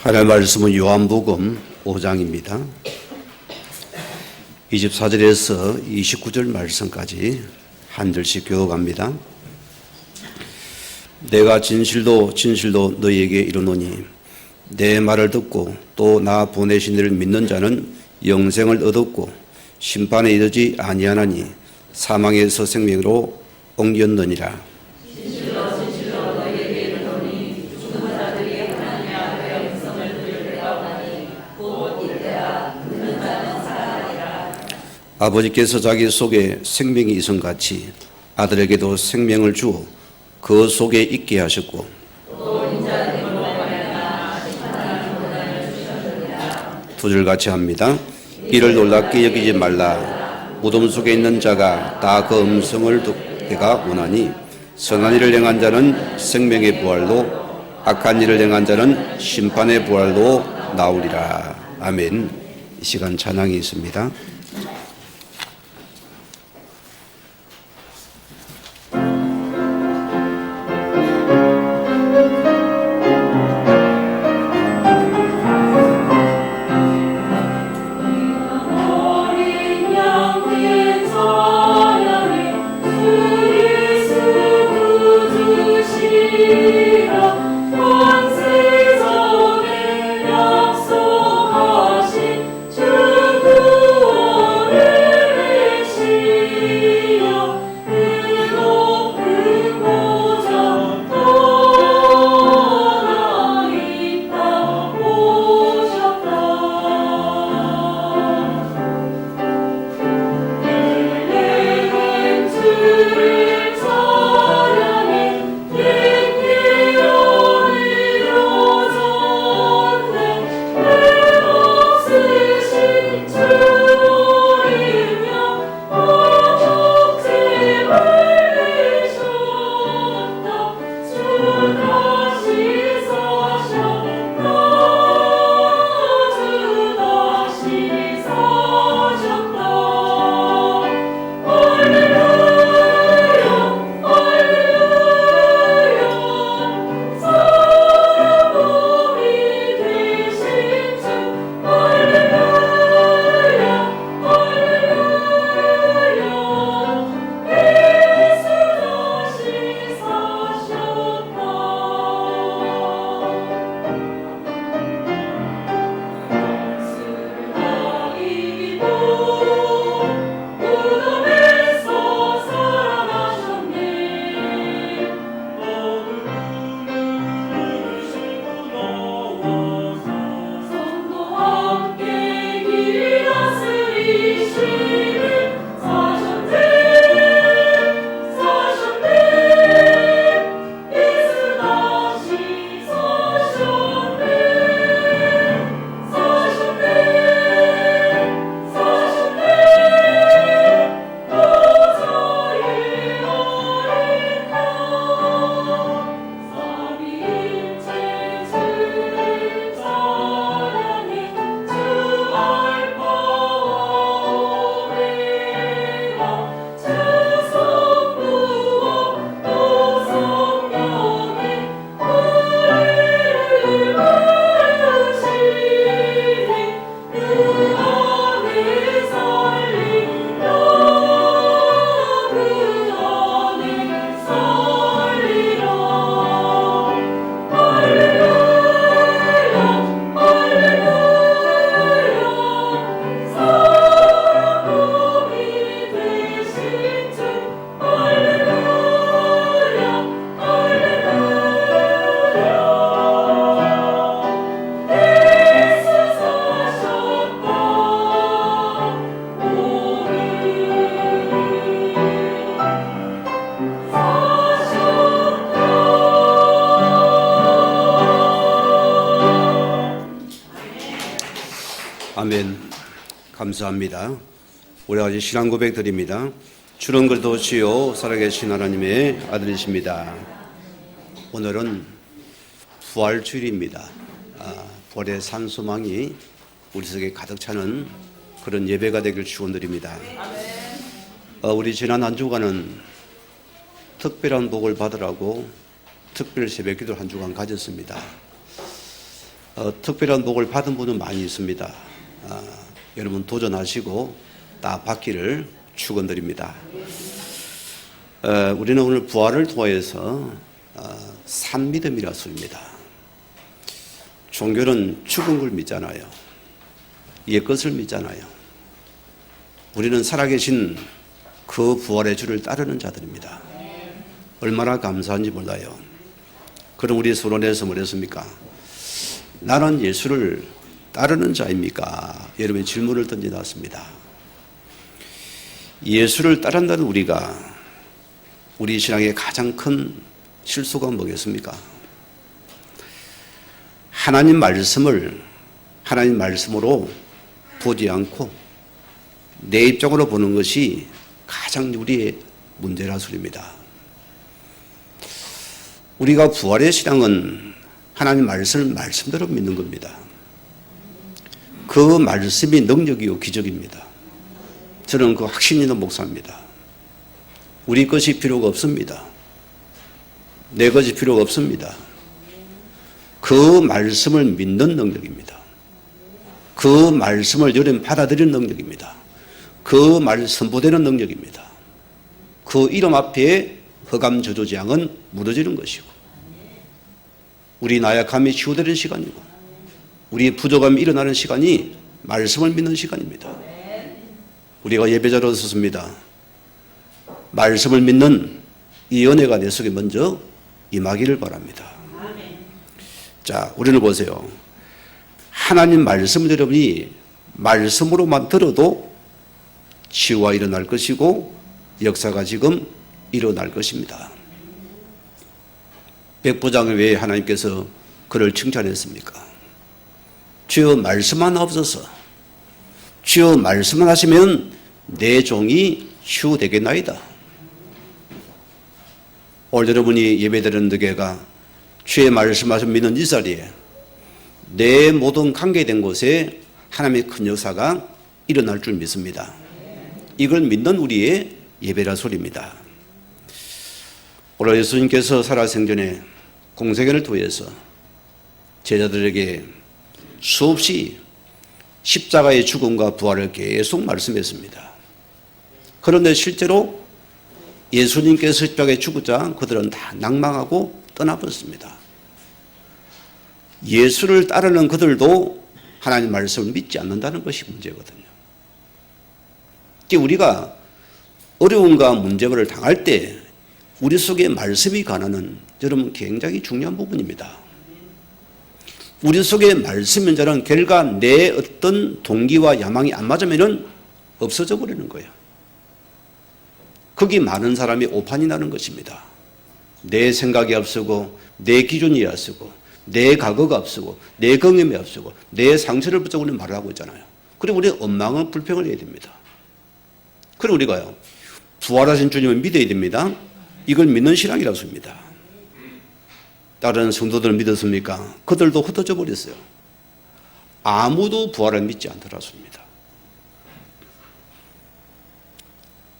하나님의 말씀은 요한복음 5장입니다. 24절에서 29절 말씀까지 한 절씩 교독합니다. 내가 진실로 너희에게 이르노니 내 말을 듣고 또 나 보내신 이를 믿는 자는 영생을 얻었고 심판에 이르지 아니하나니 사망에서 생명으로 옮겼느니라. 아버지께서 자기 속에 생명이 있음같이 아들에게도 생명을 주어 그 속에 있게 하셨고 두 줄같이 합니다. 이를 놀랍게 여기지 말라. 무덤 속에 있는 자가 다 그 음성을 듣기가 원하니 선한 일을 행한 자는 생명의 부활로 악한 일을 행한 자는 심판의 부활로 나오리라. 아멘. 이 시간 찬양이 있습니다. 아멘. 감사합니다. 우리 아버지 신앙 고백 드립니다. 주는 그리스도 주요 살아계신 하나님의 아들이십니다. 오늘은 부활주일입니다. 부활의 산소망이 우리 속에 가득 차는 그런 예배가 되길 축원드립니다. 우리 지난 한 주간은 특별한 복을 받으라고 특별 새벽기도 한 주간 가졌습니다. 특별한 복을 받은 분은 많이 있습니다. 여러분 도전하시고 다 받기를 축원드립니다. 우리는 오늘 부활을 통해서 산믿음이라 소리입니다. 종교는 죽은 걸 믿잖아요. 옛것을 믿잖아요. 우리는 살아계신 그 부활의 주를 따르는 자들입니다. 얼마나 감사한지 몰라요. 그럼 우리 서론에서 뭐랬습니까? 나는 예수를 따르는 자입니까? 여러분이 질문을 던져놨습니다. 예수를 따른다는 우리가 우리 신앙의 가장 큰 실수가 뭐겠습니까? 하나님 말씀을 하나님 말씀으로 보지 않고 내 입장으로 보는 것이 가장 우리의 문제라 소리입니다. 우리가 부활의 신앙은 하나님 말씀을 말씀대로 믿는 겁니다. 그 말씀이 능력이요 기적입니다. 저는 그 확신 있는 목사입니다. 우리 것이 필요가 없습니다. 내 것이 필요가 없습니다. 그 말씀을 믿는 능력입니다. 그 말씀을 여러분 받아들이는 능력입니다. 그 말 선포되는 능력입니다. 그 이름 앞에 흑암 저주 재앙은 무너지는 것이고 우리 나약함이 치유되는 시간이고 우리 부족함이 일어나는 시간이 말씀을 믿는 시간입니다. 우리가 예배자로 섰습니다. 말씀을 믿는 이 은혜가 내 속에 먼저 임하기를 바랍니다. 자, 우리는 보세요. 하나님 말씀을 여러분이 말씀으로만 들어도 치유가 일어날 것이고 역사가 지금 일어날 것입니다. 백부장을 왜 하나님께서 그를 칭찬했습니까? 주여 말씀만 없어서 주여 말씀만 하시면 내 종이 치유되겠나이다. 오늘 여러분이 예배드리는 덕에가 주의 말씀하신 믿는 이 자리에 내 모든 관계된 곳에 하나님의 큰 역사가 일어날 줄 믿습니다. 이걸 믿는 우리의 예배라 소리입니다. 오늘 예수님께서 살아생전에 공생애를 통해서 제자들에게 수없이 십자가의 죽음과 부활을 계속 말씀했습니다. 그런데 실제로 예수님께서 십자가에 죽으자 그들은 다 낭망하고 떠나버렸습니다. 예수를 따르는 그들도 하나님 말씀을 믿지 않는다는 것이 문제거든요. 우리가 어려움과 문제를 당할 때 우리 속에 말씀이 가는 여러분 굉장히 중요한 부분입니다. 우리 속에 말씀인 자는 결과 내 어떤 동기와 야망이 안 맞으면 없어져 버리는 거예요. 거기 많은 사람이 오판이 나는 것입니다. 내 생각이 앞서고 내 기준이 앞서고 내 과거가 앞서고 내 경험이 앞서고 내 상처를 붙잡고 우리는 말을 하고 있잖아요. 그리고 우리 원망은 불평을 해야 됩니다. 그리고 우리가요 부활하신 주님을 믿어야 됩니다. 이걸 믿는 신앙이라고 합니다. 다른 성도들은 믿었습니까? 그들도 흩어져 버렸어요. 아무도 부활을 믿지 않더라습니다.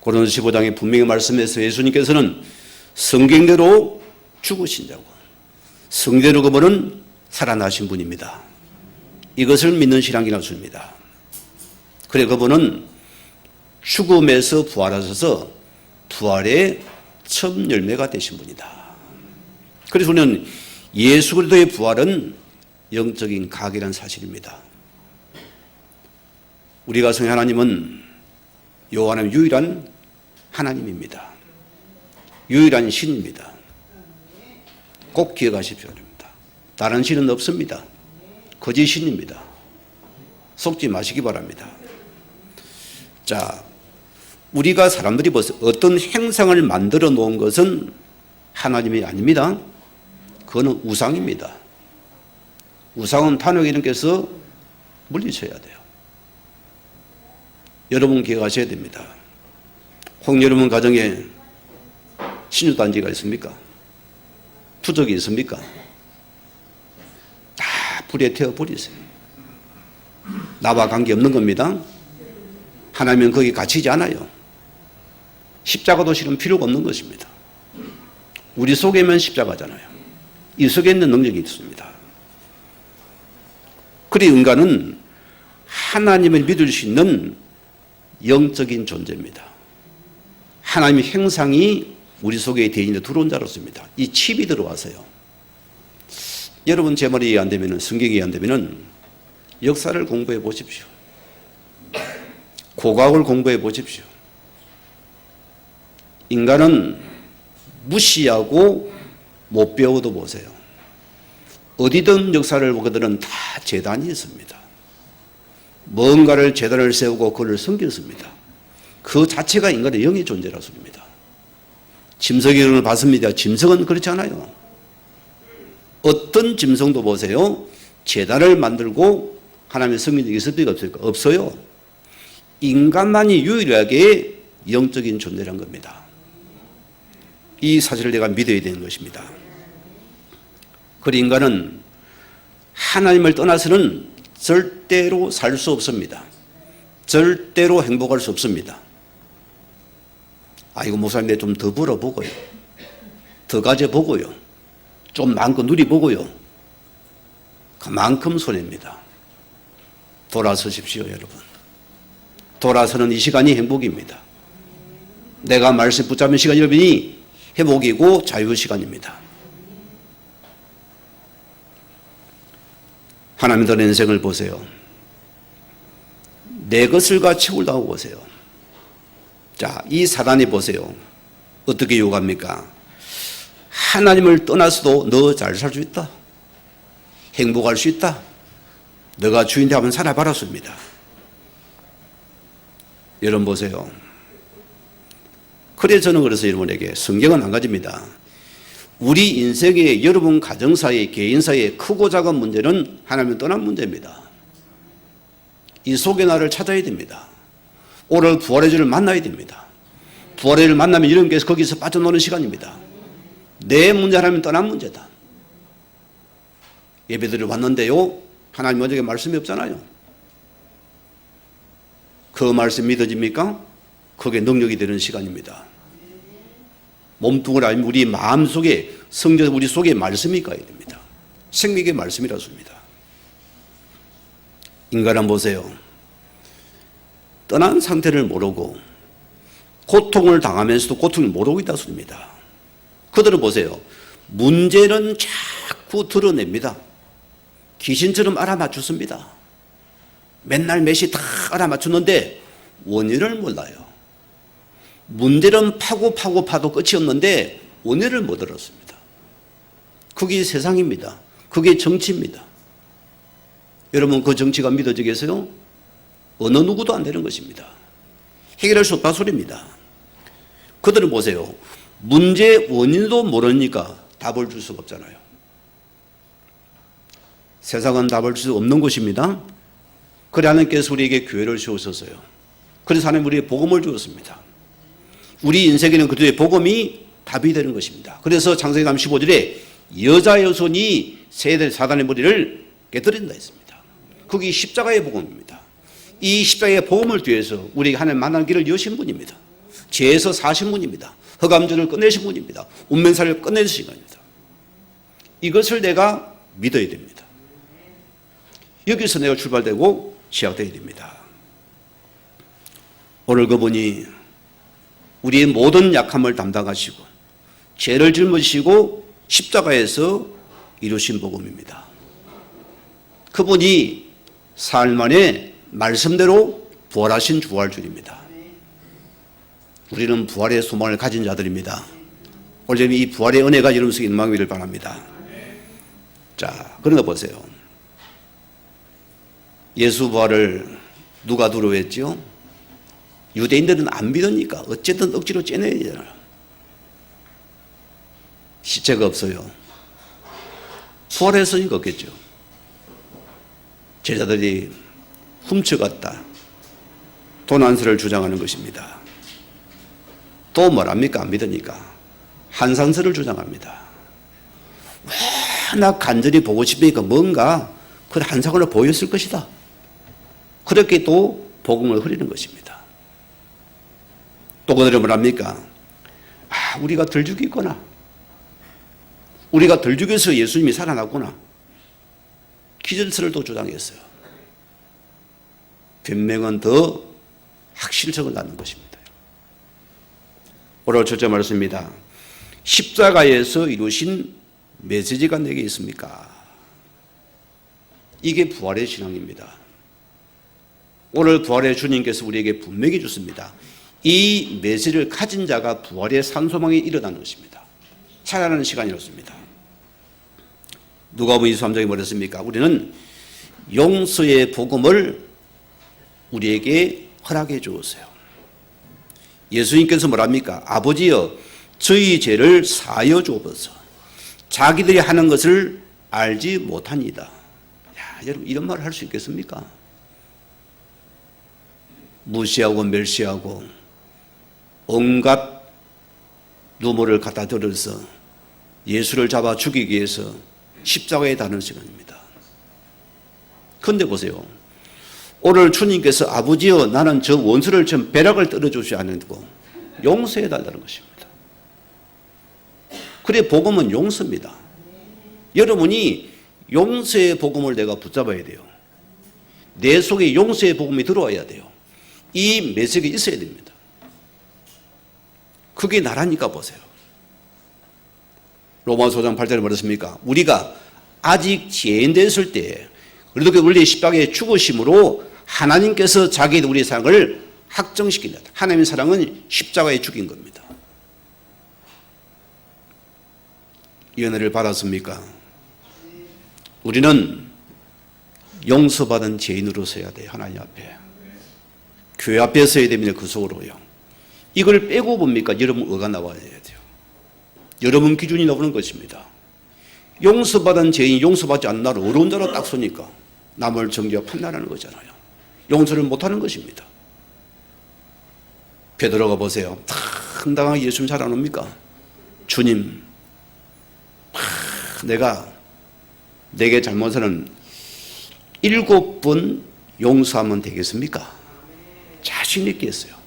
고린도서 15장에 분명히 말씀해서 예수님께서는 성경대로 죽으신 자고 성대로 그분은 살아나신 분입니다. 이것을 믿는 신앙이라고 합니다. 그래 그분은 죽음에서 부활하셔서 부활의 첫 열매가 되신 분이다. 그래서 우리는 예수 그리스도의 부활은 영적인 가계라는 사실입니다. 우리가 성령 하나님은 여호와는 유일한 하나님입니다. 유일한 신입니다. 꼭 기억하십시오. 다른 신은 없습니다. 거짓 신입니다. 속지 마시기 바랍니다. 자, 우리가 사람들이 어떤 행상을 만들어 놓은 것은 하나님이 아닙니다. 그거는 우상입니다. 우상은 탄핵이님께서 물리쳐야 돼요. 여러분 기억하셔야 됩니다. 혹 여러분 가정에 신유단지가 있습니까? 투적이 있습니까? 다 불에 태워버리세요. 나와 관계없는 겁니다. 하나님은 거기 갇히지 않아요. 십자가도 실은 필요가 없는 것입니다. 우리 속에만 십자가잖아요. 이 속에 있는 능력이 있습니다. 그리 인간은 하나님을 믿을 수 있는 영적인 존재입니다. 하나님의 형상이 우리 속에 대인에 들어온 자로서입니다. 이 칩이 들어와서요. 여러분 제 말이 이해 안 되면, 성경이 이해 안 되면 역사를 공부해 보십시오. 고고학을 공부해 보십시오. 인간은 무시하고 못 배워도 보세요. 어디든 역사를 보거든 다 제단이 있습니다. 뭔가를 제단을 세우고 그를 섬겼습니다. 그 자체가 인간의 영의 존재라 소리입니다. 짐승을 봤습니다. 짐승은 그렇지 않아요. 어떤 짐승도 보세요. 제단을 만들고 하나님의 성민이 있을 리가 없을까? 없어요. 인간만이 유일하게 영적인 존재란 겁니다. 이 사실을 내가 믿어야 되는 것입니다. 그리고 인간은 하나님을 떠나서는 절대로 살 수 없습니다. 절대로 행복할 수 없습니다. 이거 목사님 좀 더 벌어보고요. 더 가져보고요. 좀 마음껏 누리보고요. 그만큼 손해입니다. 돌아서십시오, 여러분. 돌아서는 이 시간이 행복입니다. 내가 말씀 붙잡는 시간 여러분이 회복이고 자유 시간입니다. 하나님의 인생을 보세요. 내 것을 채우려고 보세요. 자, 이 사단이 보세요. 어떻게 유혹합니까? 하나님을 떠나서도 너 잘 살 수 있다. 행복할 수 있다. 너가 주인 되면 살아봐라 씁니다. 여러분 보세요. 그래서 저는 여러분에게 성경은 안 가집니다. 우리 인생의 여러분 가정사의 개인사의 크고 작은 문제는 하나님을 떠난 문제입니다. 이 속의 나를 찾아야 됩니다. 오늘 부활의 주를 만나야 됩니다. 부활의 주를 만나면 여러분께서 거기서 빠져노는 시간입니다. 내 문제 하나님은 떠난 문제다. 예배드리러 왔는데요, 하나님 어저께 말씀이 없잖아요. 그 말씀 믿어집니까? 그게 능력이 되는 시간입니다. 몸뚱아리 아니면 우리 마음속에 성경 우리 속에 말씀이 가야 됩니다. 생명의 말씀이라습니다. 인간은 보세요. 떠난 상태를 모르고 고통을 당하면서도 고통을 모르고 있다 소리입니다. 그들은 보세요. 문제는 자꾸 드러냅니다. 귀신처럼 알아맞추습니다. 맨날 몇시 다 알아맞추는데 원인을 몰라요. 문제는 파도 끝이 없는데 원인을 못 알았습니다. 그게 세상입니다. 그게 정치입니다. 여러분 그 정치가 믿어지겠어요? 어느 누구도 안 되는 것입니다. 해결할 수 없다 소리입니다. 그들은 보세요. 문제 원인도 모르니까 답을 줄 수가 없잖아요. 세상은 답을 줄 수 없는 것입니다. 그래 하나님께서 우리에게 교회를 세우셨어요. 그래서 하나님 우리에게 복음을 주었습니다. 우리 인생에는 그들의 복음이 답이 되는 것입니다. 그래서 창세기 15절에 여자 여손이 세대 사단의 머리를 깨뜨린다 했습니다. 그게 십자가의 복음입니다. 이 십자가의 복음을 뒤에서 우리가 하나님 만나는 길을 여신 분입니다. 죄에서 사신 분입니다. 허감전을 끝내신 분입니다. 운명사를 끝내는 시간입니다. 이것을 내가 믿어야 됩니다. 여기서 내가 출발되고 시작되어야 됩니다. 오늘 그분이 우리의 모든 약함을 담당하시고 죄를 짊어지시고 십자가에서 이루신 복음입니다. 그분이 사흘 만에 말씀대로 부활하신 부활주입니다. 우리는 부활의 소망을 가진 자들입니다. 오늘 이 부활의 은혜가 여러분 속에 임하기를 바랍니다. 자, 그런가 보세요. 예수 부활을 누가 두려워했죠? 유대인들은 안 믿으니까 어쨌든 억지로 째내야 되잖아요. 시체가 없어요. 부활했으니까 없겠죠. 제자들이 훔쳐갔다. 도난설을 주장하는 것입니다. 또 뭐랍니까? 안 믿으니까 한산설을 주장합니다. 나 간절히 보고 싶으니까 뭔가 그 한상을 보였을 것이다. 그렇게 또 복음을 흐리는 것입니다. 또 그들은 뭐랍니까? 우리가 덜 죽였구나. 우리가 덜 죽여서 예수님이 살아났구나. 피전설도 주장했어요. 변명은 더 확실성을 낳는 것입니다. 오늘 첫째 말씀입니다. 십자가에서 이루신 메시지가 내게 있습니까? 이게 부활의 신앙입니다. 오늘 부활의 주님께서 우리에게 분명히 줬습니다. 이 메시지를 가진 자가 부활의 산소망에 일어나는 것입니다. 살아나는 시간이 없습니다. 누가복음 23장에 뭐랬습니까? 우리는 용서의 복음을 우리에게 허락해 주었어요. 예수님께서 뭐랍니까? 아버지여 저희 죄를 사하여 주옵소서. 자기들이 하는 것을 알지 못하니이다. 야, 여러분 이런 말을 할 수 있겠습니까? 무시하고 멸시하고 온갖 누모를 갖다 들어서 예수를 잡아 죽이기 위해서 십자가에 다는 시간입니다. 그런데 보세요. 오늘 주님께서 아버지여 나는 저 원수를 좀 배락을 떨어주지 않고 용서해 달라는 것입니다. 그래 복음은 용서입니다. 여러분이 용서의 복음을 내가 붙잡아야 돼요. 내 속에 용서의 복음이 들어와야 돼요. 이 메시지가 있어야 됩니다. 그게 나라니까 보세요. 로마서 5장 8절에 뭐랬습니까? 우리가 아직 죄인 됐을 때 그렇게 우리의 십자가에 죽으심으로 하나님께서 자기의 우리의 사랑을 확정시킨다. 하나님의 사랑은 십자가에 죽인 겁니다. 이 은혜를 받았습니까? 우리는 용서받은 죄인으로 서야 돼요. 하나님 앞에. 교회 앞에 서야 됩니다. 그 속으로요. 이걸 빼고 봅니까? 여러분 뭐가 나와야 돼요. 여러분 기준이 나오는 것입니다. 용서받은 죄인, 용서받지 않는 나를 어려운 자로 딱 서니까 남을 정죄하고 판단하는 거잖아요. 용서를 못하는 것입니다. 베드로가 보세요. 당당하게 예수님 잘 안 옵니까? 주님, 내게 잘못은 7번 용서하면 되겠습니까? 자신 있게 했어요.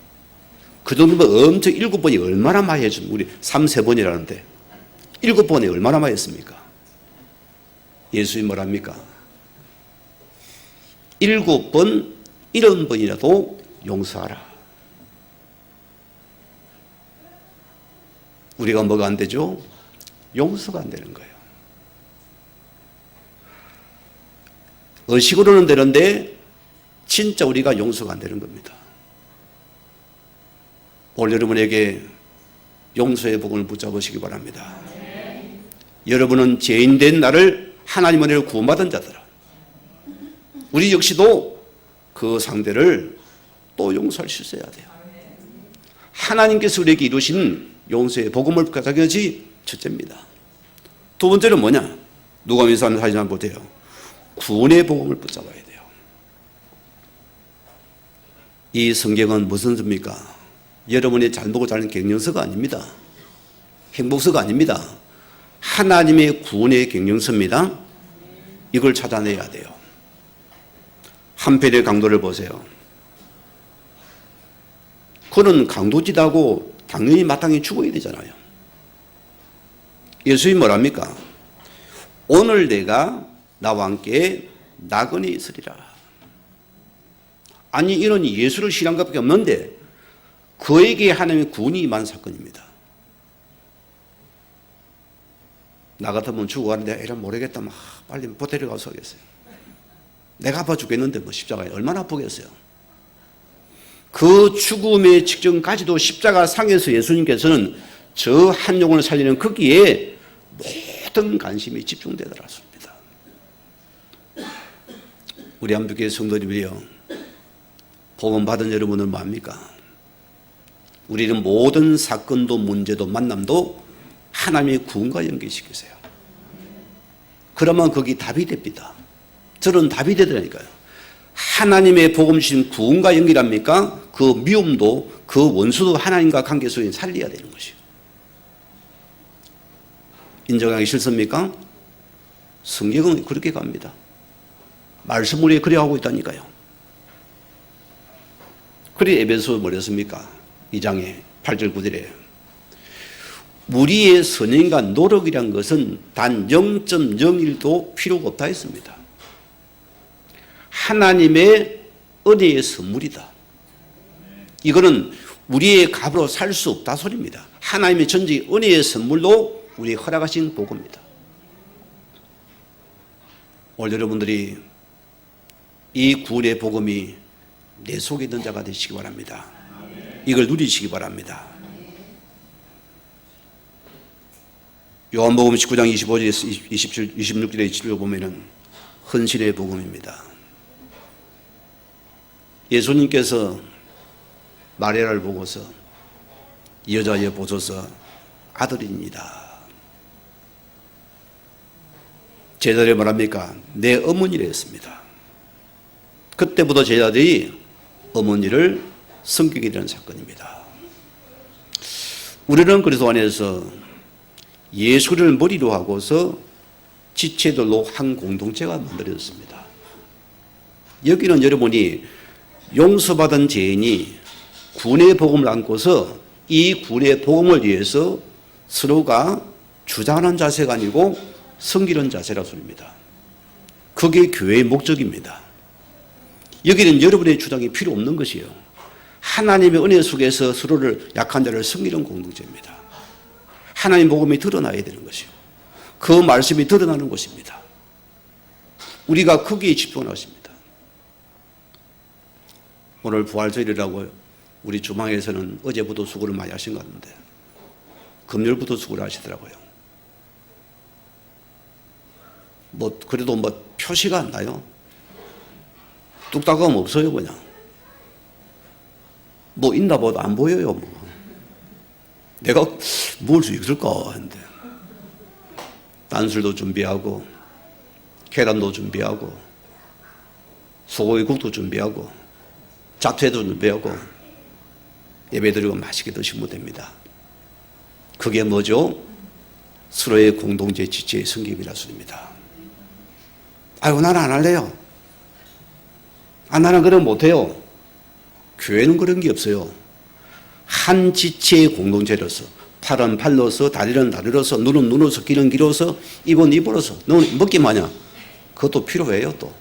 그 정도면 엄청 7번이 얼마나 많이 했죠? 우리 3번이라는데 7번이 얼마나 많이 했습니까? 예수님 뭐랍니까? 7번, 70번이라도 용서하라. 우리가 뭐가 안 되죠? 용서가 안 되는 거예요. 의식으로는 되는데 진짜 우리가 용서가 안 되는 겁니다. 오늘 여러분에게 용서의 복음을 붙잡으시기 바랍니다. 여러분은 죄인된 나를 하나님 은혜로 구원받은 자들아. 우리 역시도 그 상대를 또 용서할 수 있어야 돼요. 하나님께서 우리에게 이루신 용서의 복음을 붙잡는 것이 첫째입니다. 두 번째는 뭐냐? 누가복음 24장 사진 한번 보세요. 구원의 복음을 붙잡아야 돼요. 이 성경은 무슨 서입니까? 여러분이 잘 보고 자는 경영서가 아닙니다. 행복서가 아닙니다. 하나님의 구원의 경영서입니다. 이걸 찾아내야 돼요. 한편의 강도를 보세요. 그는 강도짓하고 당연히 마땅히 죽어야 되잖아요. 예수님이 뭐랍니까? 오늘 내가 나와 함께 나그네 있으리라. 아니 이런 예수를 신한 것밖에 없는데 그에게 하나님의 구원이 임한 사건입니다. 나 같으면 죽어가는데 이런 모르겠다. 막 빨리 보태려 가서 하겠어요. 내가 아파 죽겠는데 뭐 십자가에 얼마나 아프겠어요. 그 죽음의 직전까지도 십자가 상에서 예수님께서는 저 한 영혼을 살리는 거기에 모든 관심이 집중되더라습니다. 우리 한국교회 성도님이요, 복음 받은 여러분은 뭐합니까? 우리는 모든 사건도 문제도 만남도 하나님의 구원과 연결시키세요. 그러면 거기 답이 됩니다. 저는 답이 되더라니까요. 하나님의 복음 주신 구원과 연결합니까? 그 미움도 그 원수도 하나님과 관계 속에 살려야 되는 것이에요. 인정하기 싫습니까? 성경은 그렇게 갑니다. 말씀 우리에 그래 하고 있다니까요. 그래 에베소 뭐랬습니까? 2장에 8절 9절에 우리의 선행과 노력이란 것은 단 0.01도 필요가 없다 했습니다. 하나님의 은혜의 선물이다. 이거는 우리의 값으로 살 수 없다 소리입니다. 하나님의 전지 은혜의 선물로 우리에게 허락하신 복음입니다. 오늘 여러분들이 이 구원의 복음이 내 속에 있는 자가 되시기 바랍니다. 이걸 누리시기 바랍니다. 요한복음 19장 25절에서 26절에 27절 보면은 헌신의 복음입니다. 예수님께서 마리아를 보고서 여자여 보소서 아들입니다. 제자들이 말합니까? 내 어머니라 했습니다. 그때부터 제자들이 어머니를 섬기게 되는 사건입니다. 우리는 그리스도 안에서 예수를 머리로 하고서 지체들로 한 공동체가 만들어졌습니다. 여기는 여러분이 용서받은 죄인이 구원의 복음을 안고서 이 구원의 복음을 위해서 서로가 주장하는 자세가 아니고 섬기는 자세라 소리입니다. 그게 교회의 목적입니다. 여기는 여러분의 주장이 필요 없는 것이에요. 하나님의 은혜 속에서 서로를 약한 자를 섬기는 공동체입니다. 하나님 복음이 드러나야 되는 것이요. 그 말씀이 드러나는 것입니다. 우리가 거기에 집중하십니다. 오늘 부활절이라고 우리 주방에서는 어제부터 수고를 많이 하신 것 같은데 금요일부터 수고를 하시더라고요. 그래도 표시가 안 나요. 뚝딱하면 없어요. 그냥 있나 보다 안 보여요. 내가 먹을 수 있을까 했는데 단술도 준비하고 계란도 준비하고 소고기국도 준비하고 잡채도 준비하고 예배드리고 맛있게 드시면 됩니다. 그게 뭐죠? 서로의 공동체 지체의 섬김이라 소리입니다. 아이고 나는 안 할래요. 나는 그런 못해요. 교회는 그런 게 없어요. 한 지체의 공동체로서 팔은 팔로서 다리는 다리로서 눈은 눈으로서 귀는 귀로서 입은 입으로서 너는 먹기만 하냐. 그것도 필요해요. 또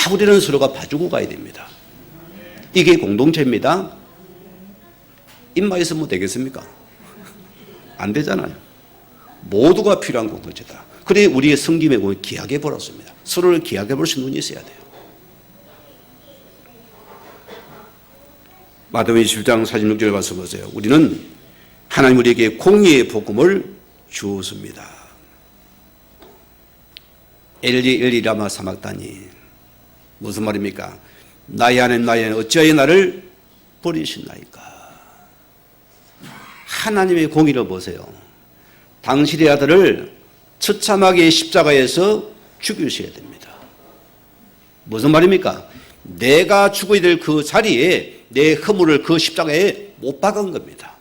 다 우리는 서로가 봐주고 가야 됩니다. 이게 공동체입니다. 입만 있으면 되겠습니까? 안 되잖아요. 모두가 필요한 공동체다. 그래 우리의 섬김의 공을 귀하게 보았습니다. 서로를 귀하게 볼 수 있는 눈이 있어야 돼요. 마태복음 17장 46절 봐서 보세요. 우리는 하나님 우리에게 공의의 복음을 주었습니다. 엘리 엘리 라마 사막다니 무슨 말입니까? 나의 하나님 나의 하나님 어찌하여 나를 버리셨나이까. 하나님의 공의를 보세요. 당신의 아들을 처참하게 십자가에서 죽이셔야 됩니다. 무슨 말입니까? 내가 죽어야 될 그 자리에 내 허물을 그 십자가에 못 박은 겁니다.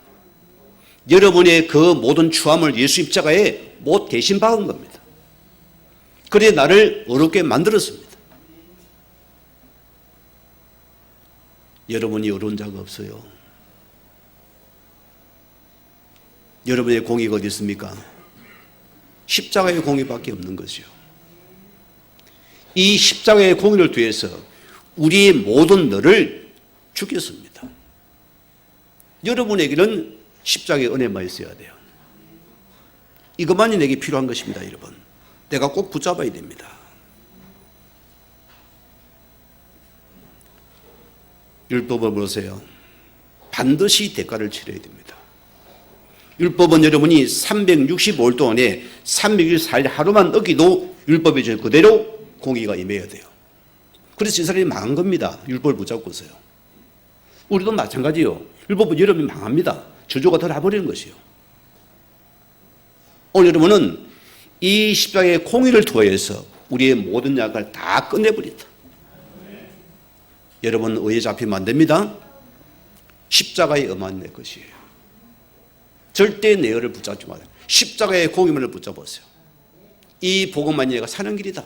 여러분의 그 모든 추함을 예수 십자가에 못 대신 박은 겁니다. 그래 나를 어렵게 만들었습니다. 여러분이 어려운 자가 없어요. 여러분의 공의가 어디 있습니까? 십자가의 공의밖에 없는 것이요. 이 십자가의 공의를 통해서 우리의 모든 너를 죽였습니다. 여러분에게는 십자가의 은혜만 있어야 돼요. 이것만이 내게 필요한 것입니다. 여러분 내가 꼭 붙잡아야 됩니다. 율법을 보세요. 반드시 대가를 치러야 됩니다. 율법은 여러분이 365일 동안에 364일 하루만 어기도 율법에 저 그대로 공의가 임해야 돼요. 그래서 이스라엘이 망한 겁니다. 율법을 붙잡고서요. 우리도 마찬가지요. 율법은 여러분이 망합니다. 저주가 덜어버리는 것이요. 오늘 여러분은 이 십자가의 공의를 통해서 우리의 모든 약을 다 끝내버린다. 여러분 의에 잡히면 안 됩니다. 십자가의 엄한 내 것이에요. 절대 내 의를 붙잡지 마세요. 십자가의 공의만을 붙잡으세요. 이 복음만이 내가 사는 길이다.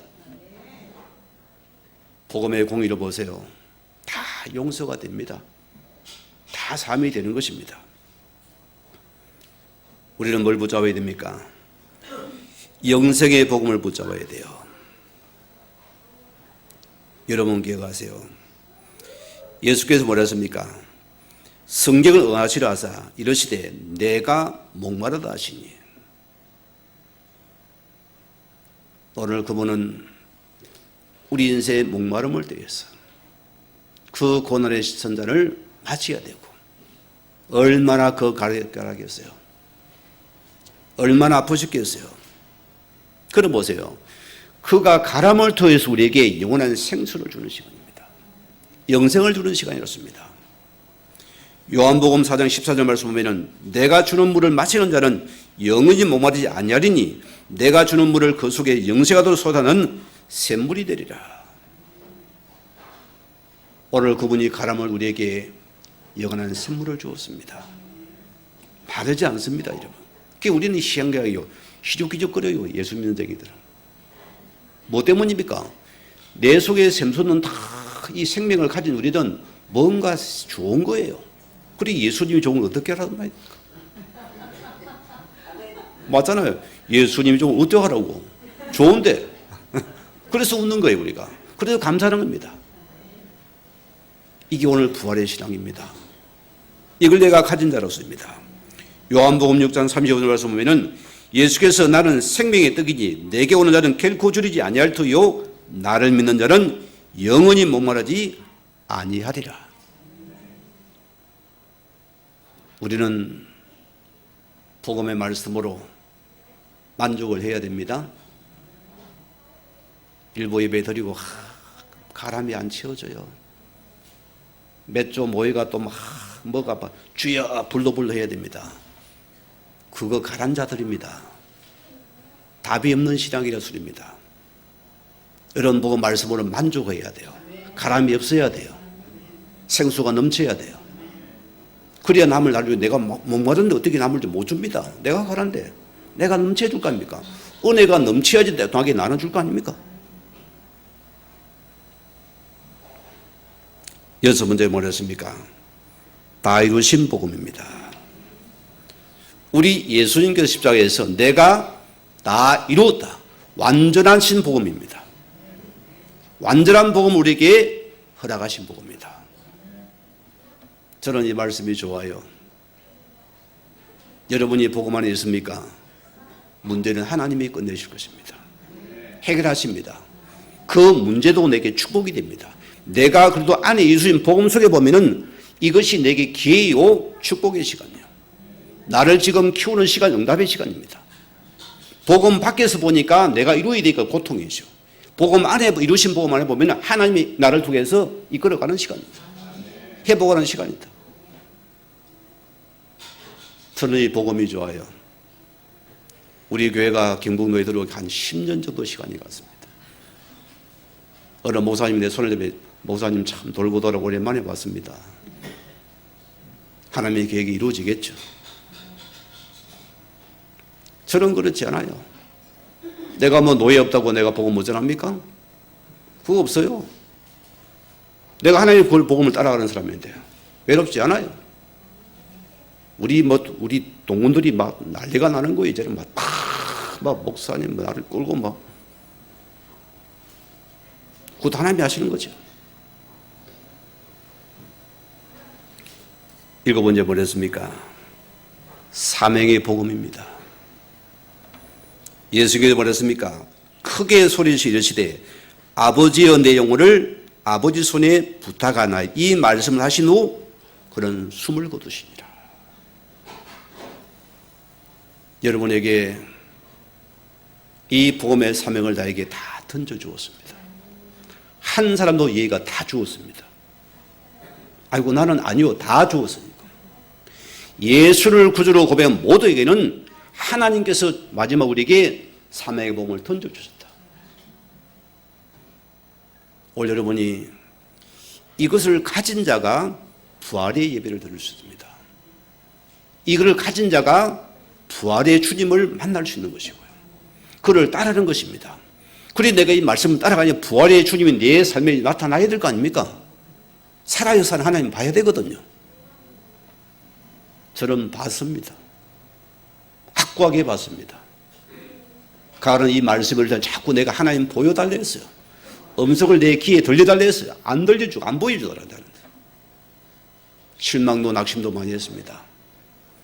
복음의 공의를 보세요. 다 용서가 됩니다. 다 삶이 되는 것입니다. 우리는 뭘 붙잡아야 됩니까? 영생의 복음을 붙잡아야 돼요. 여러분 기억하세요. 예수께서 뭐라 했습니까? 성경을 응하시라 하사 이르시되 내가 목마르다 하시니. 오늘 그분은 우리 인생의 목마름을 대해서 그 고난의 선잔을 마셔야 되고 얼마나 그 가라겠어요. 얼마나 아프셨겠어요. 그럼 보세요. 그가 가람을 통해서 우리에게 영원한 생수를 주는 시간입니다. 영생을 주는 시간이었습니다. 요한복음 4장 14절 말씀 보면은 내가 주는 물을 마시는 자는 영원히 목마르지 아니하리니 내가 주는 물을 그 속에 영생하도록 쏟아는 샘물이 되리라. 오늘 그분이 가람을 우리에게 영원한 샘물을 주었습니다. 바르지 않습니다, 여러분. 그게 우리는 희한하게요. 희죽희죽거려요, 예수 믿는 자기들은. 뭐 때문입니까? 내 속에 샘솟는 다 이 생명을 가진 우리는 뭔가 좋은 거예요. 그리고 예수님이 좋은 걸 어떻게 하라는 말입니까? 맞잖아요. 예수님이 좋은 걸 어떻게 하라고? 좋은데. 그래서 웃는 거예요, 우리가. 그래서 감사하는 겁니다. 이게 오늘 부활의 신앙입니다. 이걸 내가 가진 자로서입니다. 요한복음 6장 35절 말씀 보면은 예수께서 나는 생명의 떡이니 내게 오는 자는 결코 줄이지 아니할 터요 나를 믿는 자는 영원히 목마르지 아니하리라. 우리는 복음의 말씀으로 만족을 해야 됩니다. 일부 예배 드리고 가람이 안 채워져요. 몇 조 모이가 또 막 뭐가 주여 불러불러 해야 됩니다. 그거 가란 자들입니다. 답이 없는 신앙이라 소리입니다. 이런 복음 말씀으로 만족해야 돼요. 가람이 없어야 돼요. 생수가 넘쳐야 돼요. 그래야 남을 나를 내가 목마른데 어떻게 남을 못 줍니다. 내가 가란데 내가 넘쳐야 줄 거 아닙니까? 은혜가 넘쳐야지 동하게 나눠줄 거 아닙니까? 여섯 번째 뭐랬습니까? 다 이루신 복음입니다. 우리 예수님께서 십자가에서 내가 다 이루었다. 완전한 신복음입니다. 완전한 복음 우리에게 허락하신 복음입니다. 저는 이 말씀이 좋아요. 여러분이 복음 안에 있습니까? 문제는 하나님이 끝내실 것입니다. 해결하십니다. 그 문제도 내게 축복이 됩니다. 내가 그래도 안에 예수님 복음 속에 보면은 이것이 내게 기회요 축복의 시간이에요. 나를 지금 키우는 시간, 응답의 시간입니다. 복음 밖에서 보니까 내가 이루어야 되니까 고통이죠. 복음 안에 이루신 복음 안에 보면 하나님이 나를 통해서 이끌어가는 시간입니다. 회복하는 시간입니다. 저는 이 복음이 좋아요. 우리 교회가 경북로에 들어오기 한 10년 정도 시간이 갔습니다. 어느 목사님이 내 손을 잡에 목사님 참 돌고 돌아 오랜만에 봤습니다. 하나님의 계획이 이루어지겠죠. 저는 그렇지 않아요. 내가 뭐 노예 없다고 내가 복음 못 전합니까? 그거 없어요. 내가 하나님의 복음을 따라가는 사람인데 외롭지 않아요. 우리 동문들이 막 난리가 나는 거예요. 이제는 막 목사님 나를 끌고 막 그것도 하나님이 하시는 거죠. 일곱 번째 뭐랬습니까? 사명의 복음입니다. 예수께서 뭐랬습니까? 크게 소리쳐 이르시되 아버지여 내 영혼을 아버지 손에 부탁하나 이 말씀을 하신 후 그는 숨을 거두시니라. 여러분에게 이 복음의 사명을 나에게 다 던져주었습니다. 한 사람도 예의가 다 주었습니다. 아이고 나는 아니요 다 주었으니까. 예수를 구주로 고백한 모두에게는 하나님께서 마지막 우리에게 사명의 복음을 던져주셨다. 오늘 여러분이 이것을 가진 자가 부활의 예배를 드릴 수 있습니다. 이것을 가진 자가 부활의 주님을 만날 수 있는 것이고요. 그를 따르는 것입니다. 그래 내가 이 말씀을 따라가니 부활의 주님이 내 삶에 나타나야 될 거 아닙니까? 살아야 사는 하나님 봐야 되거든요. 저는 봤습니다. 확고하게 봤습니다. 가을은 이 말씀을 자꾸 내가 하나님 보여달라 했어요. 음성을 내 귀에 들려달라 했어요. 안 들려주고 안 보여주더라고요. 실망도 낙심도 많이 했습니다.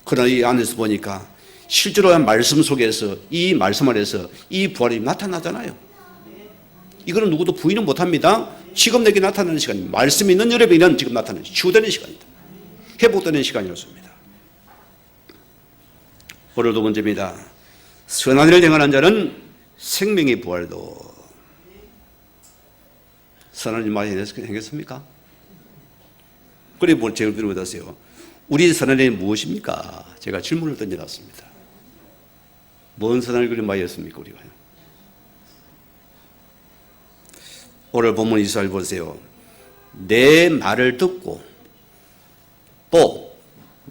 그러나 이 안에서 보니까 실제로 말씀 속에서 이 말씀 안에서 이 부활이 나타나잖아요. 이거는 누구도 부인은 못합니다. 지금 내게 나타나는 시간입니다. 말씀이 있는 여러분에게는 지금 나타나는 치유되는 시간입니다. 회복되는 시간이었습니다. 오늘 두 번째입니다. 선한 일을 행하는 자는 생명의 부활도. 선한 일 많이 행했습니까? 그래 뭘 제일 물어보세요. 우리 선한 일이 무엇입니까? 제가 질문을 던져놨습니다. 뭔 선한 일을 많이 했습니까? 우리가. 오늘 본문 이사를 보세요. 내 말을 듣고 또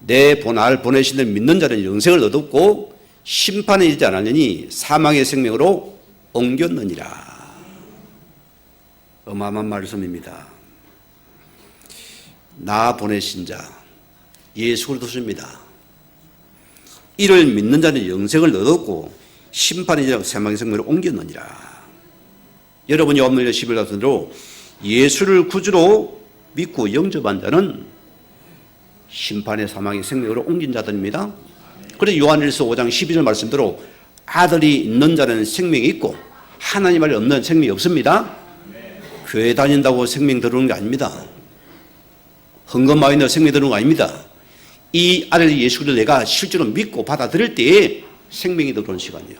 내 나를 보내신 들 믿는 자는 영생을 얻었고 심판에 이르지 않았느니 사망의 생명으로 옮겼느니라. 어마어마한 말씀입니다. 나 보내신 자 예수 그리스도십니다. 이를 믿는 자는 영생을 얻었고 심판에 이르지 않고 사망의 생명으로 옮겼느니라. 여러분이 없는 11절로 예수를 구주로 믿고 영접한 자는 심판의 사망의 생명으로 옮긴 자들입니다. 그래서 요한일서 5장 12절 말씀대로 아들이 있는 자는 생명이 있고 하나님 안에 없는 생명이 없습니다. 교회 다닌다고 생명 들어오는 게 아닙니다. 헌금하고 있는 생명 들어오는 거 아닙니다. 이 아들 예수를 내가 실제로 믿고 받아들일 때에 생명이 들어오는 시간이에요.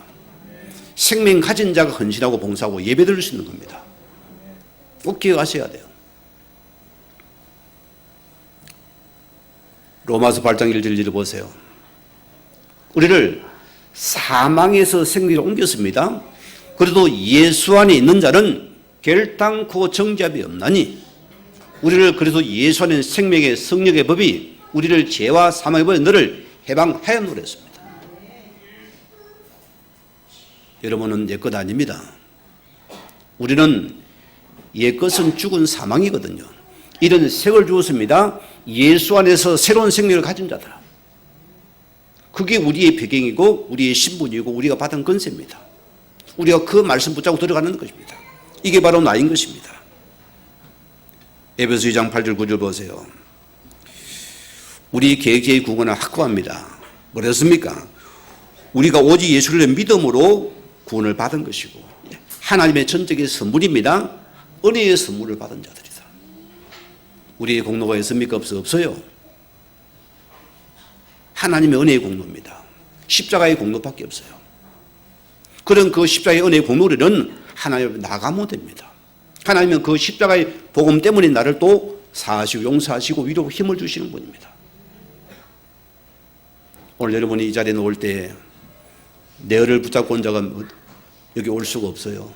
생명 가진 자가 헌신하고 봉사하고 예배 드릴 수 있는 겁니다. 꼭 기억하셔야 돼요. 로마서 8장 1절 보세요. 우리를 사망에서 생명으로 옮겼습니다. 그래도 예수 안에 있는 자는 결단코 정죄함이 없나니 우리를 그래서 예수 안에 생명의 성령의 법이 우리를 죄와 사망의 법에 너를 해방하였노라 했습니다. 여러분은 옛것 아닙니다. 우리는 옛것은 죽은 사망이거든요. 이런 색을 주었습니다. 예수 안에서 새로운 생명을 가진 자들. 그게 우리의 배경이고 우리의 신분이고 우리가 받은 권세입니다. 우리가 그 말씀 붙잡고 들어가는 것입니다. 이게 바로 나인 것입니다. 에베소 2장 8절 9절 보세요. 우리 계획의 구원은 확고합니다. 뭐랬습니까? 우리가 오직 예수를 믿음으로 구원을 받은 것이고 하나님의 전적인 선물입니다. 은혜의 선물을 받은 자들이다. 우리의 공로가 있습니까? 없어요. 하나님의 은혜의 공로입니다. 십자가의 공로밖에 없어요. 그런 그 십자가의 은혜의 공로를 하나님 앞에 나가면 됩니다. 하나님은 그 십자가의 복음 때문에 나를 또 사하시고 용서하시고 위로 힘을 주시는 분입니다. 오늘 여러분이 이 자리에 올 때 내 얼을 붙잡고 온 자가 여기 올 수가 없어요.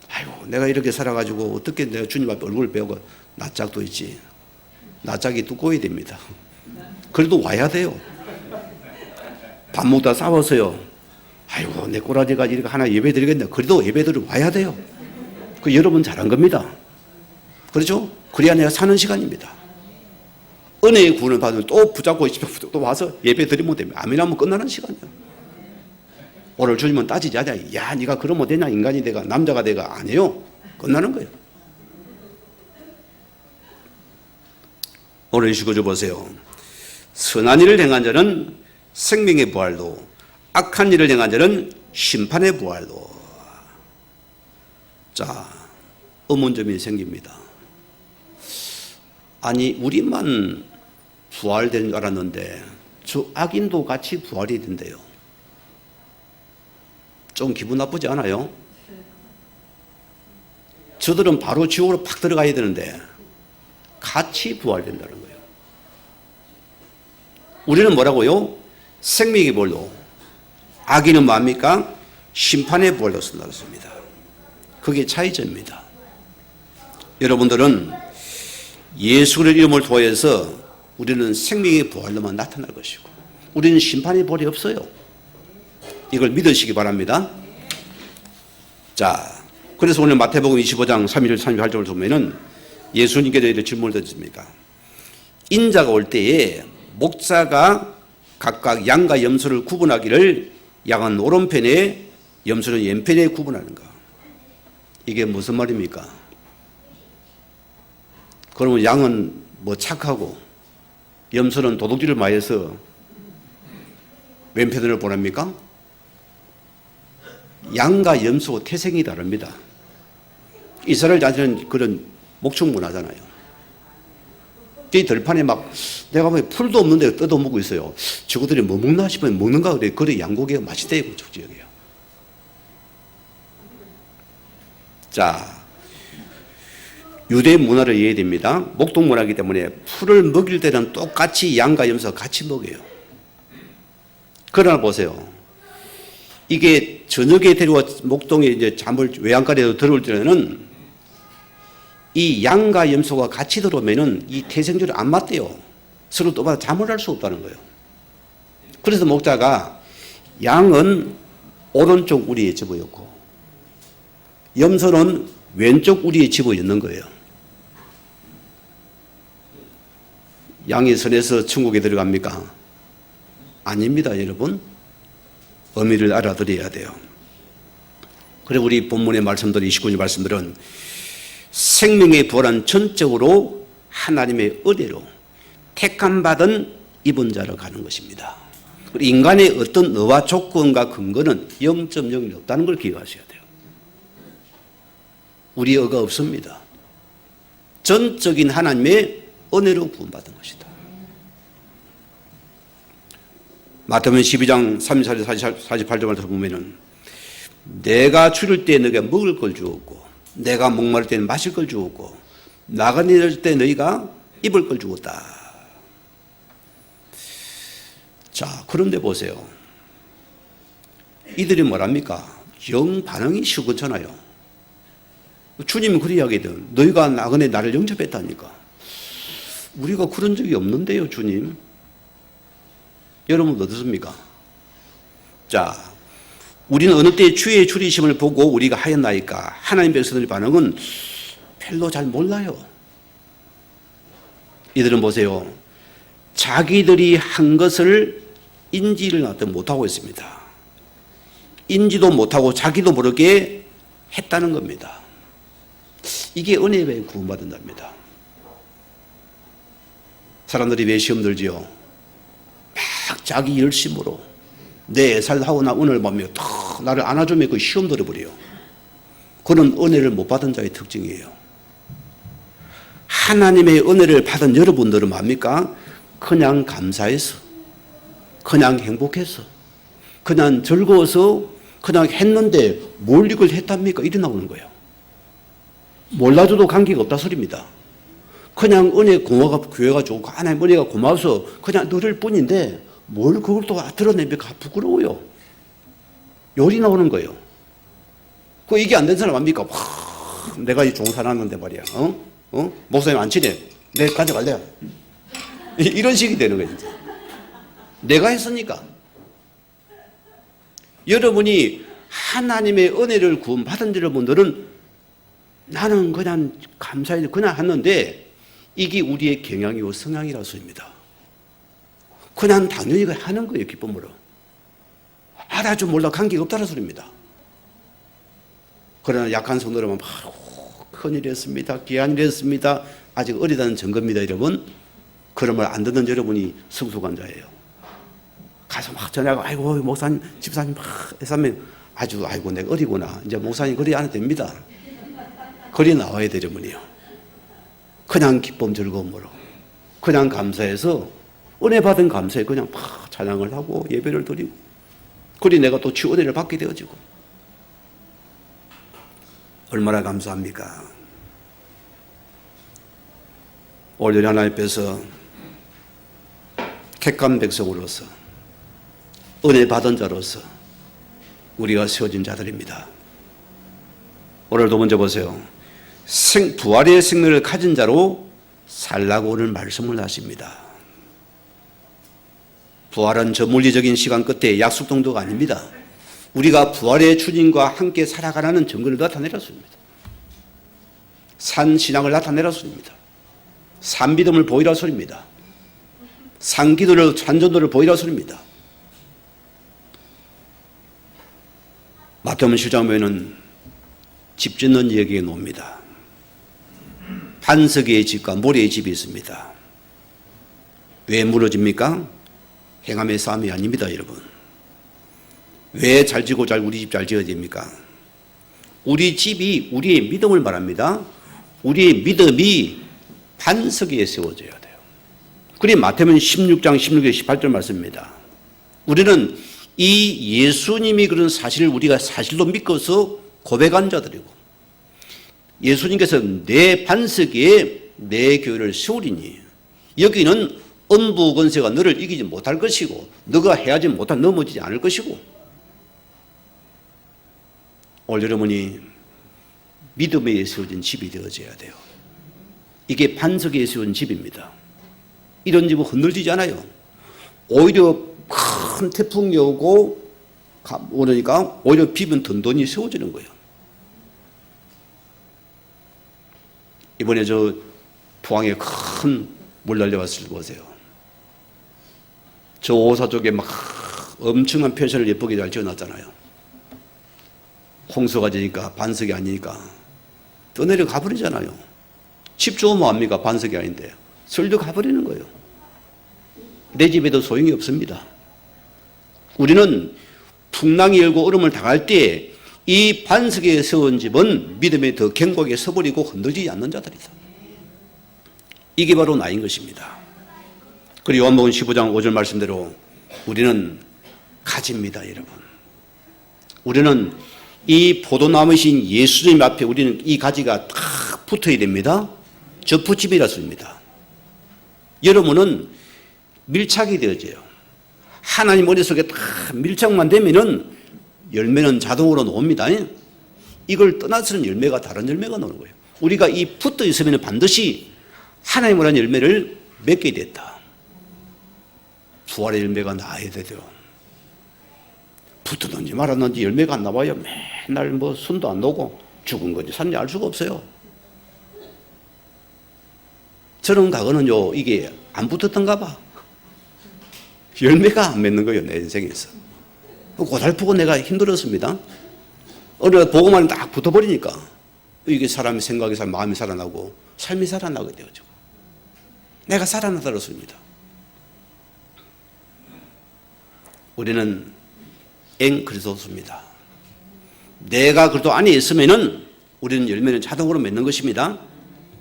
아이고 내가 이렇게 살아가지고 어떻게 내가 주님 앞에 얼굴을 배우고 낯짝도 있지. 낯짝이 두꺼워야 됩니다. 그래도 와야 돼요. 밥 먹다 싸워서요. 아이고 내 꼬라지가 이렇게 하나 예배 드리겠네. 그래도 예배들을 와야 돼요. 그 여러분 잘한 겁니다. 그렇죠? 그래야 내가 사는 시간입니다. 은혜의 구원을 받으면 또 붙잡고 또 와서 예배 드리면 됩니다. 아멘하면 끝나는 시간이에요. 오늘 주님은 따지지 않아요. 야 네가 그러면 되냐 인간이 돼가 남자가 돼가 아니에요. 끝나는 거예요. 오늘 이 시구절 보세요. 선한 일을 행한 자는 생명의 부활도 악한 일을 행한 자는 심판의 부활도. 자, 의문점이 생깁니다. 아니 우리만 부활된 줄 알았는데 저 악인도 같이 부활이 된대요. 좀 기분 나쁘지 않아요? 저들은 바로 지옥으로 팍 들어가야 되는데 같이 부활된다는 거예요. 우리는 뭐라고요? 생명의 부활도, 악인은 뭡니까? 심판의 부활도 쓴다고 했습니다. 그게 차이점입니다. 여러분들은 예수의 이름을 통해서 우리는 생명의 부활로만 나타날 것이고 우리는 심판의 부활이 없어요. 이걸 믿으시기 바랍니다. 자, 그래서 오늘 마태복음 25장 31절 38절을 보면은 예수님께서 이렇게 질문을 던집니다. 인자가 올 때에 목자가 각각 양과 염소를 구분하기를 양은 오른편에 염소는 왼편에 구분하는가. 이게 무슨 말입니까? 그러면 양은 뭐 착하고 염소는 도둑질을 많이 해서 왼편을 보냅니까? 양과 염소 태생이 다릅니다. 이스라엘 자체는 그런 목축 문화잖아요. 이 들판에 막 내가 왜 풀도 없는데 뜯어먹고 있어요. 저것들이 뭐 먹나 싶으면 먹는가 그래. 그래 양고기가 맛있대요. 그쪽 지역이요. 자, 유대 문화를 이해해야 됩니다. 목동 문화이기 때문에 풀을 먹일 때는 똑같이 양과 염소가 같이 먹여요. 그러나 보세요. 이게 저녁에 데려와 목동에 이제 잠을 외양간에 들어올 때는 이 양과 염소가 같이 들어오면은 이 태생적으로 안 맞대요. 서로 또 잠을 할 수 없다는 거예요. 그래서 목자가 양은 오른쪽 우리에 집어였고 염소는 왼쪽 우리에 집어였는 거예요. 양이 선에서 천국에 들어갑니까? 아닙니다, 여러분. 의미를 알아들어야 돼요. 그리고 우리 본문의 말씀들, 29절 말씀들은 생명의 부활은 전적으로 하나님의 은혜로 택함 받은 입은 자로 가는 것입니다. 인간의 어떤 의와 조건과 근거는 0.0이 없다는 걸 기억하셔야 돼요. 우리 의가 없습니다. 전적인 하나님의 은혜로 구원받은 것이다. 마태복음 12장 48절을 보면은 내가 추릴 때 너희가 먹을 걸 주었고 내가 목마를 때는 마실 걸 주었고 나가 내릴 때 너희가 입을 걸 주었다. 자, 그런데 보세요. 이들이 뭐랍니까? 영 반응이 시원찮아요. 주님은 그리 이야기하거든. 너희가 나그네 나를 영접했다니까. 우리가 그런 적이 없는데요, 주님. 여러분 어떻습니까? 자, 우리는 어느 때 주의 줄이심을 보고 우리가 하였나이까? 하나님 백성들의 반응은 별로 잘 몰라요. 이들은 보세요. 자기들이 한 것을 인지를 못하고 있습니다. 인지도 못하고 자기도 모르게 했다는 겁니다. 이게 은혜에 구원받는답니다. 사람들이 왜 시험 들지요? 막 자기 열심으로 내 살하고 나 오늘 보면 탁 나를 안아주면 그 시험 들어버려요. 그는 은혜를 못 받은 자의 특징이에요. 하나님의 은혜를 받은 여러분들은 뭡니까? 그냥 감사해서, 그냥 행복해서, 그냥 즐거워서, 그냥 했는데 뭘 이걸 했답니까? 이래 나오는 거예요. 몰라줘도 관계가 없다 소리입니다. 그냥 은혜 공화가 교회가 좋고 하나님 은혜가 고마워서 그냥 누릴 뿐인데 뭘 그걸 또 드러내니까 부끄러워요. 열이 나오는 거예요. 이게 안 된 사람 압니까? 내가 이 좋은 사람 하는데 말이야. 목사님 안 치네. 내가 가져갈래. 이런 식이 되는 거예요. 진짜. 내가 했으니까. 여러분이 하나님의 은혜를 구원받은 여러분들은 나는 그냥 감사해 그냥 하는데 이게 우리의 경향이고 성향이라는 소리입니다. 그냥 당연히 하는 거예요. 기쁨으로. 알아줘 몰라 관계가 없다는 소리입니다. 그러나 약한 성도라면 큰일 했습니다. 귀한 일 했습니다. 아직 어리다는 증거입니다. 여러분. 그런 말 안 듣는 여러분이 성숙한 자예요. 가서 막 전화가 아이고 목사님 집사님 막 해서면 아주 아이고 내가 어리구나. 이제 목사님 그리 안 해도 됩니다. 그리 나와야 돼 여러분이요. 그냥 기쁨 즐거움으로 그냥 감사해서 은혜 받은 감사에 그냥 막 찬양을 하고 예배를 드리고 그리 내가 또 주 은혜를 받게 되어지고 얼마나 감사합니까? 올여름 하나님 앞에서 택한 백성으로서 은혜 받은 자로서 우리가 세워진 자들입니다. 오늘도 먼저 보세요. 부활의 생명을 가진 자로 살라고 오늘 말씀을 하십니다. 부활은 저 물리적인 시간 끝에 약속 정도가 아닙니다. 우리가 부활의 주님과 함께 살아가라는 증거를 나타내렸습니다. 산 신앙을 나타내렸습니다. 산 믿음을 보이라 소리입니다. 산 기도를 산전도를 보이라 소리입니다. 마태복음 7장 보면은 집 짓는 이야기에 놓습니다. 반석의 집과 모래의 집이 있습니다. 왜 무너집니까? 행함의 싸움이 아닙니다, 여러분. 왜 잘 지고 우리 집 잘 지어야 됩니까? 우리 집이 우리의 믿음을 말합니다. 우리의 믿음이 반석 위에 세워져야 돼요. 그게 마태복음 16장 16절 18절 말씀입니다. 우리는 이 예수님이 그런 사실을 우리가 사실로 믿고서 고백한 자들이고, 예수님께서 내 반석 위에 내 교회를 세우리니 여기는 음부 권세가 너를 이기지 못할 것이고 너가 해야지 못한 넘어지지 않을 것이고, 오늘 여러분이 믿음에 세워진 집이 되어져야 돼요. 이게 반석에 세운 집입니다. 이런 집은 흔들리지 않아요. 오히려 큰 태풍이 오고 오니까 오히려 비면 든든히 세워지는 거예요. 이번에 저 포항에 큰 물 날려왔을 때 보세요. 저 오사 쪽에 막 엄청난 펜션을 예쁘게 잘 지어놨잖아요. 홍수가 지니까 반석이 아니니까 떠내려 가버리잖아요. 집 좋으면 합니까? 반석이 아닌데 설도 가버리는 거예요. 내 집에도 소용이 없습니다. 우리는 풍랑이 열고 얼음을 당할 때 이 반석에 세운 집은 믿음에 더 견고하게 서버리고 흔들리지 않는 자들이다. 이게 바로 나인 것입니다. 그리고 요한복음 15장 5절 말씀대로 우리는 가지입니다, 여러분. 우리는 이 포도나무이신 예수님 앞에 우리는 이 가지가 탁 붙어야 됩니다. 접붙임이라 씁니다. 여러분은 밀착이 되어져요. 하나님 머릿속에 딱 밀착만 되면은 열매는 자동으로 나옵니다. 이걸 떠나서는 열매가 다른 열매가 나오는 거예요. 우리가 이 붙어 있으면 반드시 하나님을 한 열매를 맺게 됐다. 부활의 열매가 나야 돼요. 붙었는지 말았는지 열매가 안 나와요. 맨날 뭐 순도 안 나고 죽은 건지 산지 알 수가 없어요. 저런 과거는요, 이게 안 붙었던가 봐. 열매가 안 맺는 거예요, 내 인생에서. 고달프고 내가 힘들었습니다. 어느 보고만 딱 붙어버리니까 이게 사람의 생각이 마음이 살아나고 삶이 살아나게 되어지고 내가 살아나더랬습니다. 우리는 그리스도입니다. 내가 그리스도 안에 있으면은 우리는 열매는 자동으로 맺는 것입니다.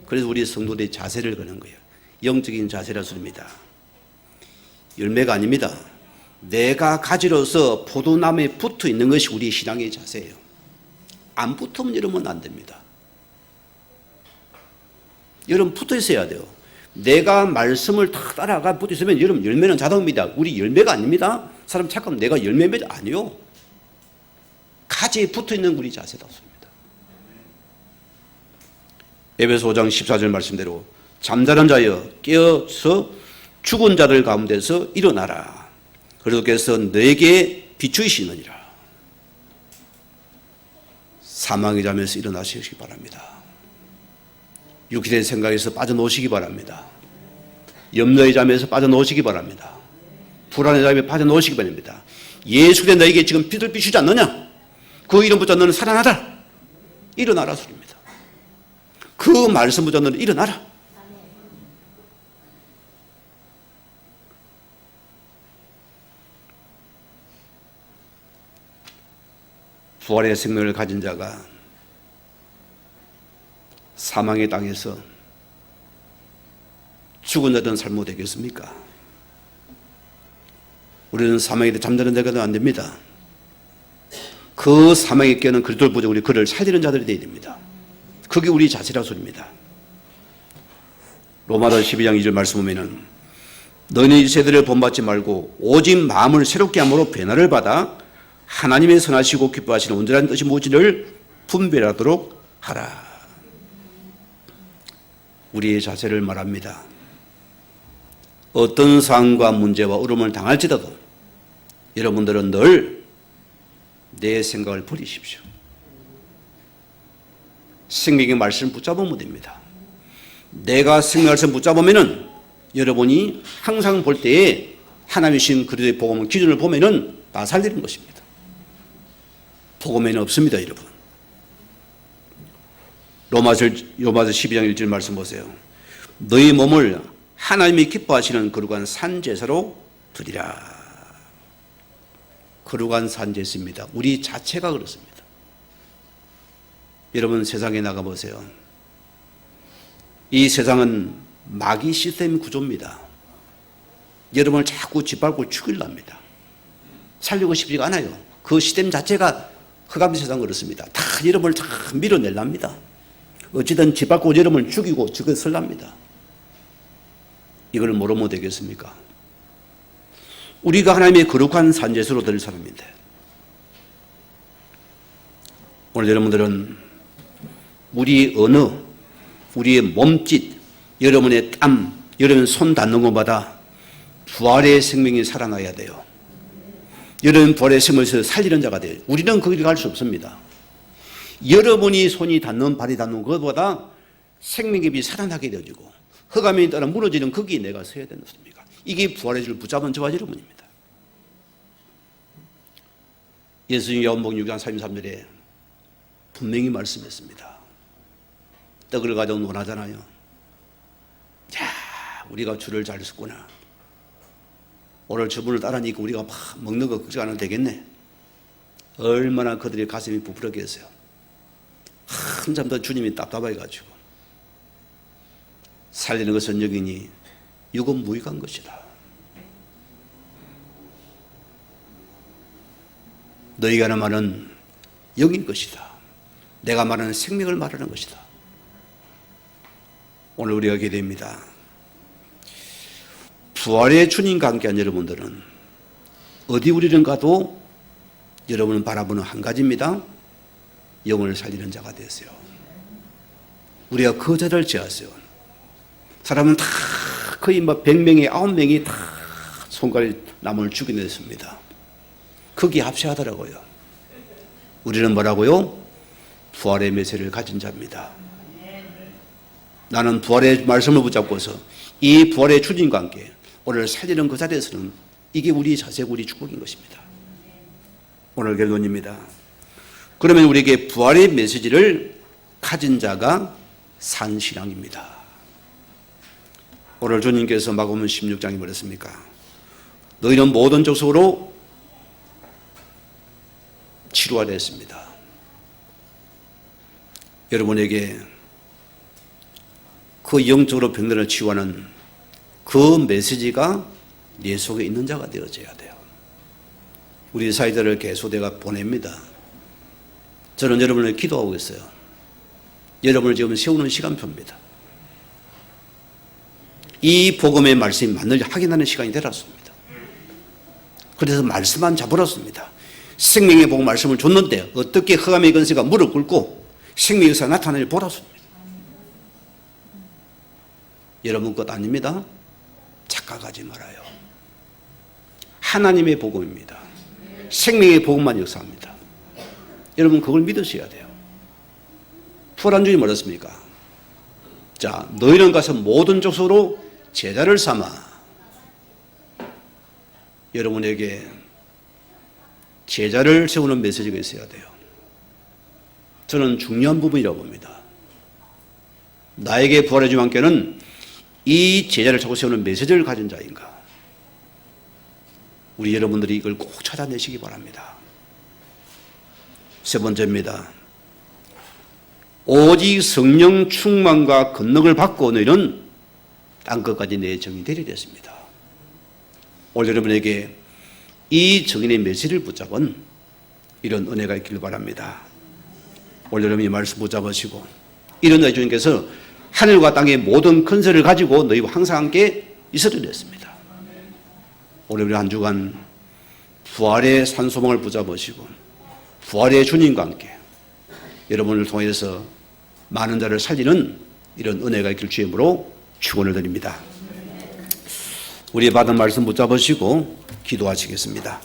그래서 우리 성도들의 자세를 거는 거예요. 영적인 자세라 소리입니다. 열매가 아닙니다. 내가 가지로서 포도나무에 붙어 있는 것이 우리 신앙의 자세예요. 안 붙으면 여러분 안 됩니다. 여러분 붙어 있어야 돼요. 내가 말씀을 탁 따라가 붙어 있으면 여러분 열매는 자동입니다. 우리 열매가 아닙니다. 사람 착각하면 내가 열매 맺어 아니요. 가지에 붙어 있는 우리 자세다 습니다. 에베소 5장 14절 말씀대로 잠자는 자여 깨어서 죽은 자들 가운데서 일어나라. 그리스도께서 너에게 비추이시느니라. 사망의 잠에서 일어나시기 바랍니다. 육신의 생각에서 빠져놓으시기 바랍니다. 염려의 잠에서 빠져놓으시기 바랍니다. 불안의 잠에 빠져놓으시기 바랍니다. 예수의 너에게 지금 빛을 비추지 않느냐? 그 이름 붙자 너는 살아나라. 일어나라 소리입니다. 그 말씀 붙자 너는 일어나라. 부활의 생명을 가진 자가 사망의 땅에서 죽은 자든 삶못 되겠습니까? 우리는 사망에 잠자는 자가 안 됩니다. 그 사망에 깨는 그리스도를 보자 우리 그를 살리는 자들이 되어야 됩니다. 그게 우리 자세라 소리입니다. 로마서 12장 2절 말씀 보면은 너희 세대를 본받지 말고 오직 마음을 새롭게 함으로 변화를 받아 하나님의 선하시고 기뻐하시는 온전한 뜻이 무엇인지를 분별하도록 하라. 우리의 자세를 말합니다. 어떤 상황과 문제와 어려움을 당할지라도 여러분들은 늘 내 생각을 버리십시오. 생명의 말씀을 붙잡으면 됩니다. 내가 생명의 말씀을 붙잡으면은 여러분이 항상 볼 때에 하나님이 주신 그리스도의 복음을 기준을 보면은 다 살리는 것입니다. 복음에는 없습니다, 여러분. 로마서 12장 1절 말씀 보세요. 너희 몸을 하나님이 기뻐하시는 거룩한 산제사로 드리라. 거룩한 산제사입니다. 우리 자체가 그렇습니다. 여러분 세상에 나가보세요. 이 세상은 마귀 시스템 구조입니다. 여러분을 자꾸 짓밟고 죽이려 합니다. 살리고 싶지가 않아요. 그 시스템 자체가 흑암 세상 그렇습니다. 다 여러분을 다 밀어내랍니다. 어찌든 짓밟고 여러분을 죽이고 죽여 설랍니다. 이걸 모르면 되겠습니까? 우리가 하나님의 거룩한 산제사로 될 사람인데 오늘 여러분들은 우리의 언어, 우리의 몸짓, 여러분의 땀, 여러분 손 닿는 것마다 부활의 생명이 살아나야 돼요. 여러분 부활의 생명에서 살리는 자가 돼요. 우리는 거기를 갈 수 없습니다. 여러분이 손이 닿는 발이 닿는 것보다 생명의 빛이 살아나게 되어지고 흑암에 따라 무너지는 거기에 내가 서야 되는 것입니까? 이게 부활의 줄 붙잡은 저와 여러분입니다. 예수님 요한복음 6장 33절에 분명히 말씀했습니다. 떡을 가지고 논하잖아요. 야, 우리가 줄을 잘 섰구나. 오늘 저분을 따라니까 우리가 막 먹는 거 걱정 안 해도 되겠네. 얼마나 그들의 가슴이 부풀었겠어요. 한참 더 주님이 답답해가지고 살리는 것은 여기니 이건 무익한 것이다. 너희가 하는 말은 여긴 것이다. 내가 말하는 생명을 말하는 것이다. 오늘 우리가 기대됩니다. 부활의 주님과 함께한 여러분들은 어디 우리는 가도 여러분은 바라보는 한 가지입니다. 영혼을 살리는 자가 되세요. 우리가 그 자리를 지었어요. 사람은 다 거의 100명에 9명이 다 손가락에 남을 죽여냈습니다. 거기에 합세하더라고요. 우리는 뭐라고요? 부활의 메시지를 가진 자입니다. 나는 부활의 말씀을 붙잡고서 이 부활의 주님과 함께 오늘 살리는 그 자리에서는 이게 우리 자세고 우리 축복인 것입니다. 오늘 결론입니다. 그러면 우리에게 부활의 메시지를 가진 자가 산 신앙입니다. 오늘 주님께서 마가복음 16장에 뭐랬습니까? 너희는 모든 족속으로 치료하려 했습니다. 여러분에게 그 영적으로 병들을 치유하는 그 메시지가 내 속에 있는 자가 되어져야 돼요. 우리 사이들을 계속 내가 보냅니다. 저는 여러분을 기도하고 있어요. 여러분을 지금 세우는 시간표입니다. 이 복음의 말씀이 맞는지 확인하는 시간이 되었습니다. 그래서 말씀만 잡으렀습니다. 생명의 복음 말씀을 줬는데 어떻게 흑암의 권세가 무릎 꿇고 생명의 역사가 나타나는지 보았습니다. 여러분 것 아닙니다. 착각하지 말아요. 하나님의 복음입니다. 생명의 복음만 역사합니다. 여러분 그걸 믿으셔야 돼요. 부활한 주님 뭐랬습니까? 자, 너희는 가서 모든 족속으로 제자를 삼아. 여러분에게 제자를 세우는 메시지가 있어야 돼요. 저는 중요한 부분이라고 봅니다. 나에게 부활의 주님 함께는 이 제자를 자꾸 세우는 메시지를 가진 자인가? 우리 여러분들이 이걸 꼭 찾아내시기 바랍니다. 세 번째입니다. 오직 성령 충만과 권능을 받고 너희는 땅 끝까지 내 정이 되리 됐습니다. 오늘 여러분에게 이 정인의 메시지를 붙잡은 이런 은혜가 있기를 바랍니다. 오늘 여러분이 말씀 붙잡으시고 이런 너희 주님께서 하늘과 땅의 모든 권세를 가지고 너희와 항상 함께 있어야 됐습니다. 오늘 우리 한 주간 부활의 산소망을 붙잡으시고 부활의 주님과 함께 여러분을 통해서 많은 자를 살리는 이런 은혜가 있길 주임으로 축원을 드립니다. 우리 받은 말씀 붙잡으시고 기도하시겠습니다.